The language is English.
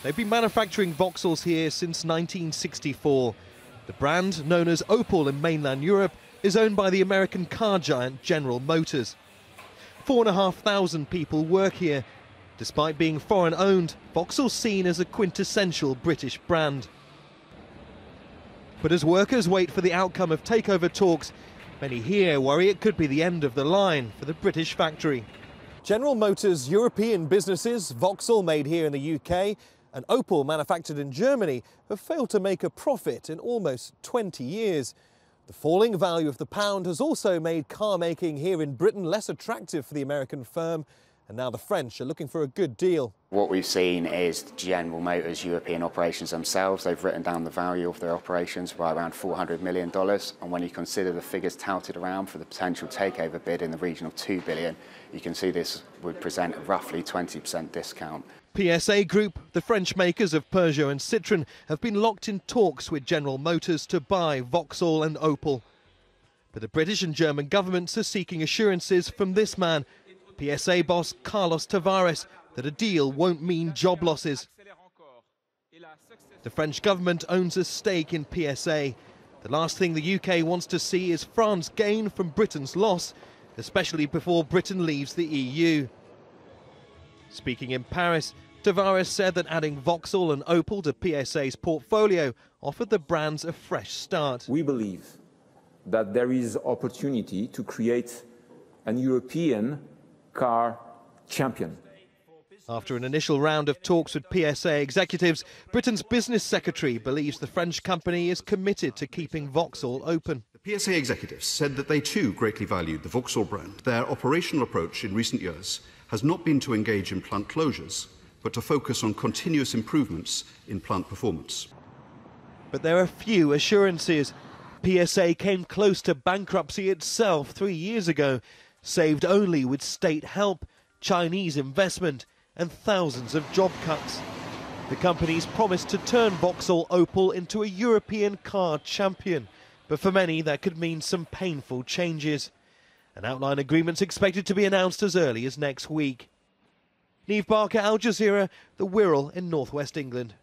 They've been manufacturing Vauxhalls here since 1964. The brand, known as Opel in mainland Europe, is owned by the American car giant General Motors. 4,500 people work here. Despite being foreign-owned, Vauxhall's seen as a quintessential British brand. But as workers wait for the outcome of takeover talks, many here worry it could be the end of the line for the British factory. General Motors' European businesses, Vauxhall made here in the UK and Opel manufactured in Germany, have failed to make a profit in almost 20 years. The falling value of the pound has also made car making here in Britain less attractive for the American firm, and now the French are looking for a good deal. What we've seen is General Motors' European operations themselves. They've written down the value of their operations by around $400 million. And when you consider the figures touted around for the potential takeover bid in the region of $2 billion, you can see this would present a roughly 20% discount. PSA Group, the French makers of Peugeot and Citroen, have been locked in talks with General Motors to buy Vauxhall and Opel. But the British and German governments are seeking assurances from this man, PSA boss Carlos Tavares, that a deal won't mean job losses. The French government owns a stake in PSA. The last thing the UK wants to see is France gain from Britain's loss, especially before Britain leaves the EU. Speaking in Paris, Tavares said that adding Vauxhall and Opel to PSA's portfolio offered the brands a fresh start. We believe that there is opportunity to create an European car champion. After an initial round of talks with PSA executives, Britain's business secretary believes the French company is committed to keeping Vauxhall open. The PSA executives said that they too greatly valued the Vauxhall brand. Their operational approach in recent years has not been to engage in plant closures, but to focus on continuous improvements in plant performance. But there are few assurances. PSA came close to bankruptcy itself 3 years ago, saved only with state help, Chinese investment and thousands of job cuts. The company's promised to turn Vauxhall Opel into a European car champion, but for many that could mean some painful changes. An outline agreement's expected to be announced as early as next week. Neave, Al Jazeera, the Wirral in northwest England.